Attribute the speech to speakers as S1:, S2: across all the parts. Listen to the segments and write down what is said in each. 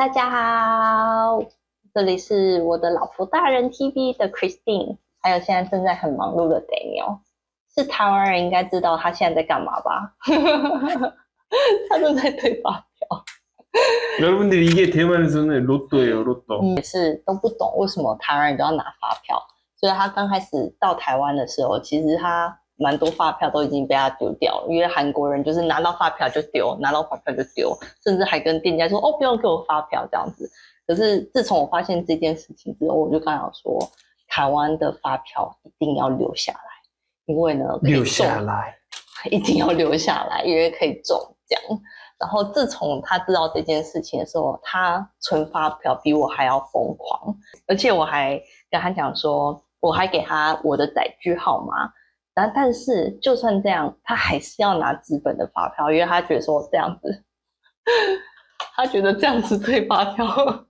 S1: 大家好，这里是我的老婆大人 TV 的 Christine， 还有现在正在很忙碌的 Daniel。是台湾人应该知道他现在在干嘛吧？他正在对发票。
S2: 여러분들 이게 대만에서는 로또예요, 로또.
S1: 也是都不懂为什么台湾人都要拿发票，所以他刚开始到台湾的时候，其实他蛮多发票都已经被他丢掉了，因为韩国人就是拿到发票就丢，拿到发票就丢，甚至还跟店家说哦不用给我发票这样子。可是自从我发现这件事情之后，我就刚想说，台湾的发票一定要留下来，因为呢
S2: 留下来，
S1: 一定要留下来，因为可以中奖。然后自从他知道这件事情的时候，他存发票比我还要疯狂，而且我还跟他讲说，我还给他我的载具号码，但是就算这样，他还是要拿纸本的发票，因为他觉得说这样子，他觉得这样子对发票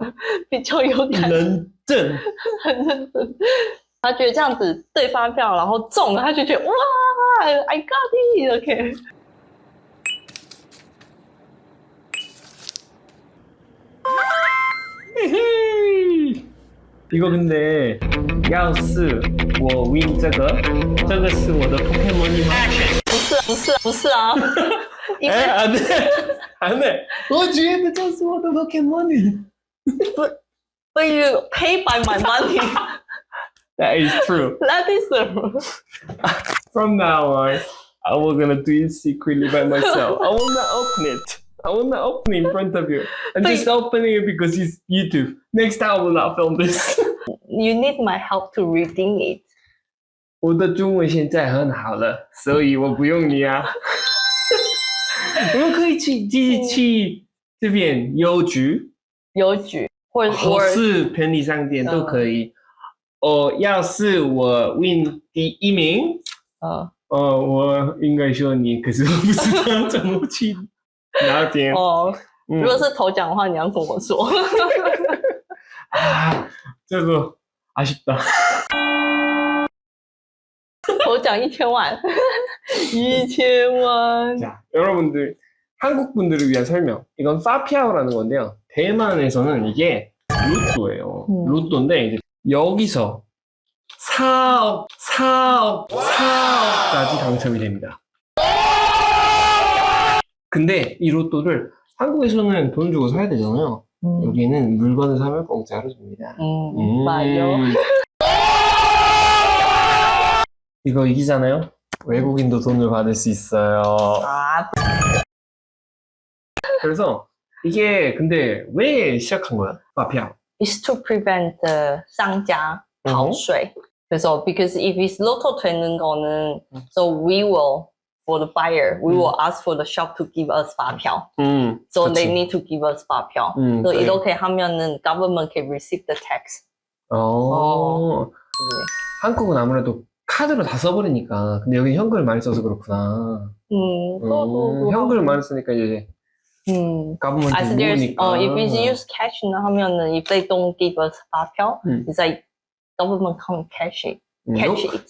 S1: 比较有感觉，
S2: 认真，
S1: 很认真。他觉得这样子对发票，然后中了，他就觉得哇 ，I got it，OK。이거
S2: 근데 야우스 我 win 这个是我的 포켓몬이吗？
S1: 不是啊，因为
S2: 안돼我觉得这是我的 포켓몬이。
S1: But you pay by my money.
S2: That is true.
S1: That is true.
S2: From now on, I was gonna do it secretly by myself. I will not open it. I will not open it in front of you. I'm just opening it because it's YouTube. Next time I will not film this.
S1: You need my help to redeem it.
S2: 我的中文现在很好了，所以我不用你啊。我们可以去这边邮局或是便利商店都可以。要是我 win 第一名，我应该说你，可是我不知道怎么去那边。
S1: 如果是头奖的话，你要跟我说。
S2: 这个아쉽다。
S1: 头奖1000万，1000万。
S2: 자, 여러분들 한국 분들을 위한 설명. 이건 파피아오라는 건데요. 대만에서는 이게 로또예요. 로또인데 이제 여기서 4억까지 당첨이 됩니다. 근데 이 로또를 한국에서는 돈 주고 사야 되잖아요. 여기는 물건을 사면 공짜로 줍니다.
S1: 맞아요.
S2: 이거 이기잖아요? 외국인도 돈을 받을 수 있어요. 그래서 이게 근데 왜 시작한 거야? 마피아.
S1: It's to prevent the 商家逃税。그래서 because if it's lotto 되는 거는, so we will for the buyer, we will ask for the shop to give us 发票. So
S2: 그치.
S1: they need to give us 发票. So
S2: 그래.
S1: 이렇게 하면은 government can receive the tax. 네.
S2: 한국은 아무래도 카드로 다 써버리니까. 근데 여기 현금을 많이 써서 그렇구나. 현금을 많이 쓰니까 이제 government
S1: As there's,
S2: 모으니까.
S1: if we use cash 하면은 if they don't give us 发票, it's like government can't catch it.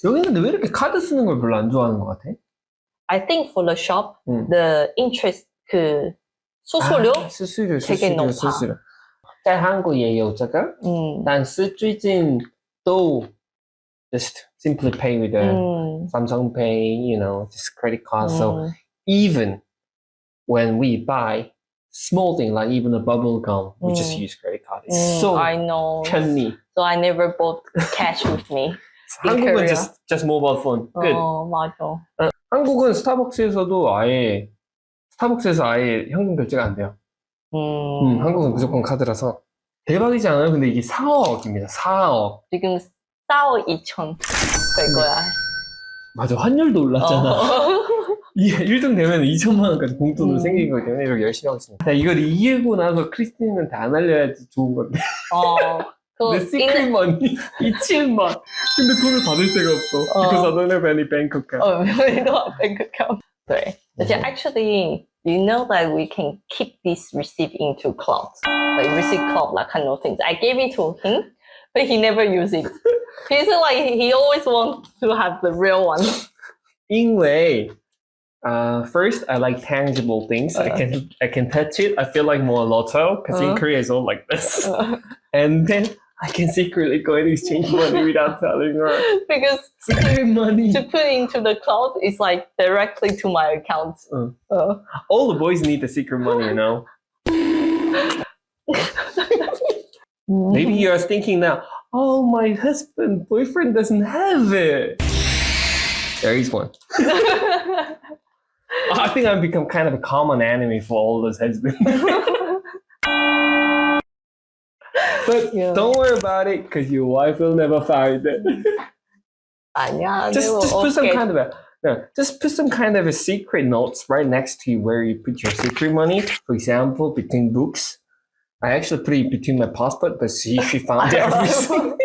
S2: 여기는 근데 왜 이렇게 카드 쓰는 걸 별로 안 좋아하는 것 같아?
S1: I think for the shop, the interest 그 수수료 되게 높아.
S2: 在韩国也有这个，但是最近都 just simply pay with the Samsung Pay, you know, just credit card. So even when we buy small thing like even a bubble gum, we just use credit card. It's so
S1: I know.
S2: 편리.
S1: So I never bought cash with me.
S2: 한국은 just mobile phone. Good.
S1: 맞아.
S2: 한국은 스타벅스에서 아예 현금 결제가 안 돼요. 한국은 무조건 카드라서 대박이지 않아요? 근데 이게 4억입니다. 4억.
S1: 지금 4억 2천 될 거야.
S2: 맞아, 환율도 올랐잖아. 이게 1등 되면 2천만 원까지 봉돈으로 생긴 거기 때문에 이렇게 열심히 하고 있습니다. 자, 이걸 이기고 나서 크리스틴한테 안 알려야지 좋은 건데. 내 시크릿 머니 2천만. 근데 돈을 받을 데가 없어. Because I don't have any bank account.
S1: we don't have bank account. 对，而且 actually, you know that we can keep this receipt into cloud. Like receipt cloud, like kind of things. I gave it to him, but he never used it. He's like, he always wants to have the real one.
S2: 因为 First, I like tangible things. I can touch it. I feel like more lotto because in Korea it's all like this. And then I can secretly go and exchange money without telling her.
S1: Because
S2: secret money
S1: to put into the cloud is like directly to my account.
S2: All the boys need the secret money, you know. Maybe you're thinking now, oh, my boyfriend doesn't have it. There is one. I think I've become kind of a common enemy for all those husbands. But don't worry about it, because your wife will never find it. Just put some kind of just put some kind of a secret notes right next to you where you put your secret money. For example, between books. I actually put it between my passport, but she found everything.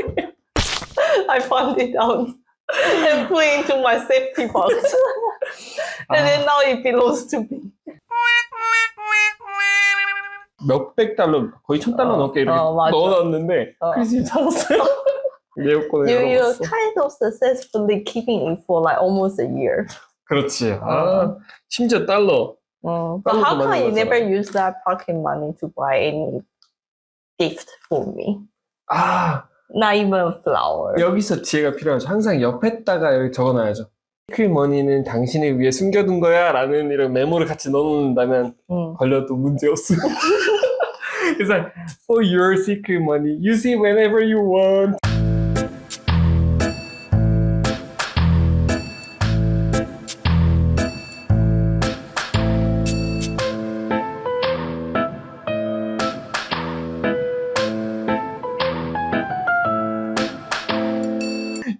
S1: I found it out and put it into my safety box. And then now it belongs to me.
S2: 몇백 달러, 거의 $1,000 넘게 이렇게 넣어놨는데 그래서 찾았어요. 내 여권에
S1: You're kind of successfully keeping it for like almost a year.
S2: 그렇지. 심지어 달러.
S1: But how come you never use that pocket money to buy any gift for me? Not even flower.
S2: 여기서 지혜가 필요하죠. 항상 옆에다가 여기 적어놔야죠. 시크릿 머니는 당신을 위해 숨겨둔 거야 라는 이런 메모를 같이 넣어놓는다면 걸려도 문제 없어. It's like, for your secret money, use it whenever you want.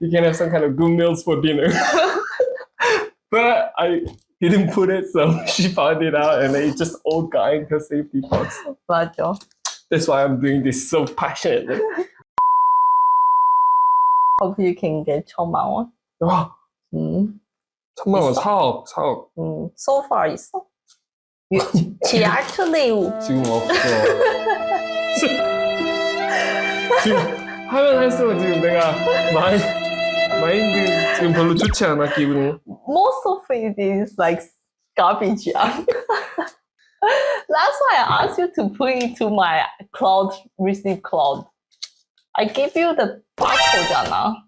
S2: You can have some kind of good meals for dinner. But I didn't put it, so she found it out and it just all got in her safety box.
S1: 맞아.
S2: That's why I'm doing this so passionately.
S1: Hope you can get 1,000,000원.
S2: 와, 1,000,000원 사억.
S1: So far 있어? She actually
S2: 지금 없어. 지금 하면 할수록 지금 내가 마인드 지금 별로 좋지 않아 기분이.
S1: Most of it is like garbage. That's why I asked you to put it to my cloud, receive cloud. I gave you the barcode잖아.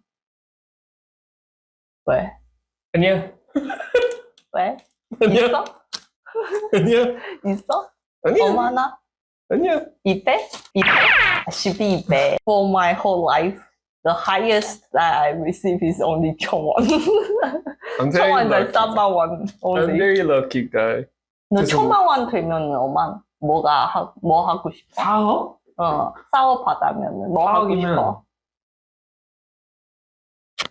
S1: 왜?
S2: 아니야.
S1: 왜?
S2: 아니야.
S1: 있어?
S2: 아니야.
S1: 있어?
S2: 아니야.
S1: 얼마나?
S2: 아니야.
S1: 200? 200? For my whole life, the highest that I receive is only 1,000,000원.
S2: I'm very
S1: 1,000,000원
S2: lucky.
S1: 3만원
S2: I'm
S1: only.
S2: very lucky guy.
S1: 너 1,000,000원 되면 뭐 하고 싶어?
S2: 사업?
S1: 사업 받으면 뭐 하고 싶어?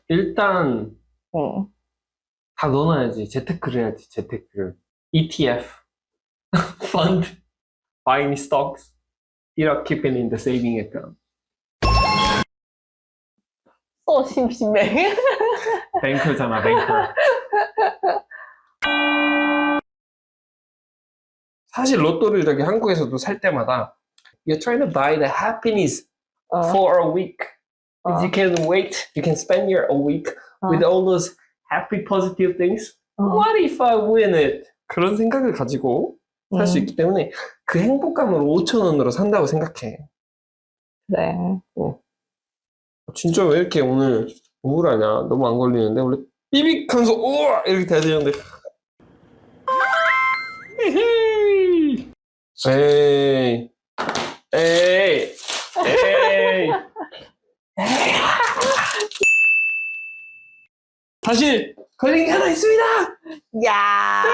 S2: 일단 다 넣어놔야지. 재테크를 해야지. 재테크를. ETF, fund, buying stocks, keeping in the saving account.
S1: 또 심심해.
S2: 뱅커잖아, 뱅커. 사실 로또를 저기 한국에서도 살 때마다 you're trying to buy the happiness for a week. You can wait, you can spend your a week with all those happy positive things. What if I win it? 그런 생각을 가지고 살 수 있기 때문에 그 행복감을 5,000원으로 산다고 생각해.
S1: 그래.
S2: 진짜 왜 이렇게 오늘 우울하냐? 너무 안 걸리는데 원래 삐빅 하면서 우와 이렇게 돼야 되는데. 에이. 다시 걸린 게 하나 있습니다.
S1: 야.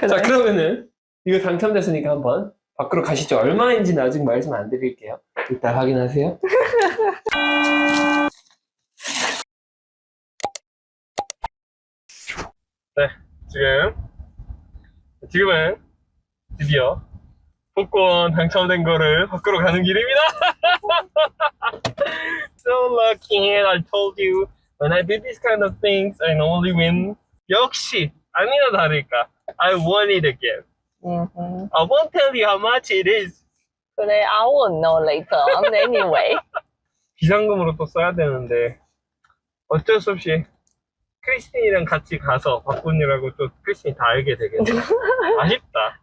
S2: 자, 그러면은 이거 당첨됐으니까 한번 밖으로 가시죠. 얼마인지는 아직 말씀 안 드릴게요. 이따 확인하세요. 네, 지금은 드디어 복권 당첨된 거를 밖으로 가는 길입니다. So lucky, and I told you when I do these kind of things, I normally win. 역시 아니나 다를까, I won it again. I won't tell you how much it is.
S1: 그래, I will know later on anyway.
S2: 비상금으로 또 써야 되는데 어쩔 수 없이 크리스틴이랑 같이 가서 바꾼이라고 또 크리스틴이 다 알게 되겠네. 아쉽다.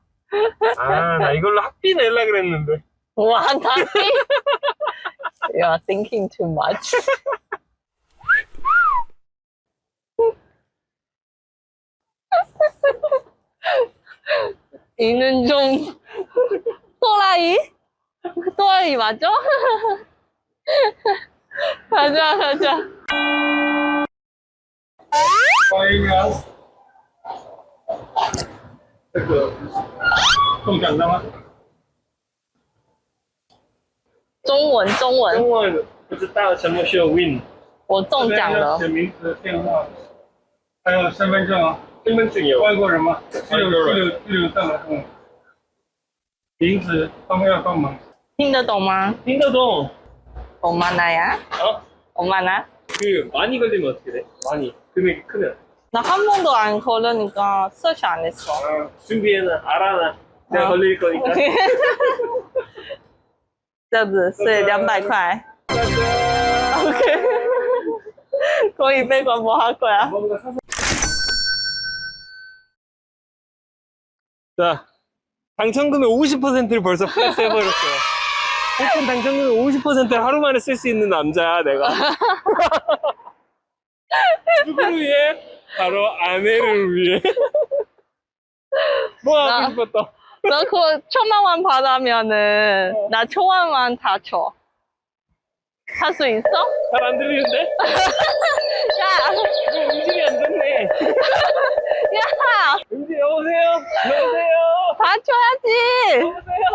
S2: 아, 나 이걸로 학비 내려 그랬는데.
S1: 와, 다시? You are thinking too much. 이는 좀 또라이? 또라이 맞아? 가자, 가자.
S2: 这个中奖了吗？
S1: 中文，中文，
S2: 中文不知道什么时候 win。
S1: 我中奖了。
S3: 写名字、电话，还有身份证啊。
S2: 身份证有。
S3: 外国人吗？居留证啊。嗯。名字方便要帮忙。
S1: 听得懂吗？
S2: 听得懂。
S1: 얼마나야?
S2: 어?
S1: 얼마나?
S2: 그 많이 걸리면 어떻게 돼? 많이 금액이 크면.
S1: 나 한 번도 안 걸으니까 서치 안 했어.
S2: 아, 준비해놔. 알아놔. 내가
S1: 어.
S2: 걸릴 거니까.
S1: 这样子是200块。
S2: 짜잔.
S1: OK。 거의 200원 뭐 할 거야?
S2: 뭔가 사서. 자, 당첨금의 50%를 벌써 플렉스 해버렸어요. 쿠폰 당첨금의 50%를 하루 만에 쓸 수 있는 남자야, 내가. 누구를 위해? 바로 아내를 위해. 뭐 하고 싶었다.
S1: 나 그거 1000만 받으면은 나 1000만 다 줘. 할 수 있어?
S2: 잘 안 들리는데?
S1: 야!
S2: 이거 음질이 안 좋네.
S1: 야!
S2: 음질 여보세요? 여보세요?
S1: 다 줘야지!
S2: 여보세요?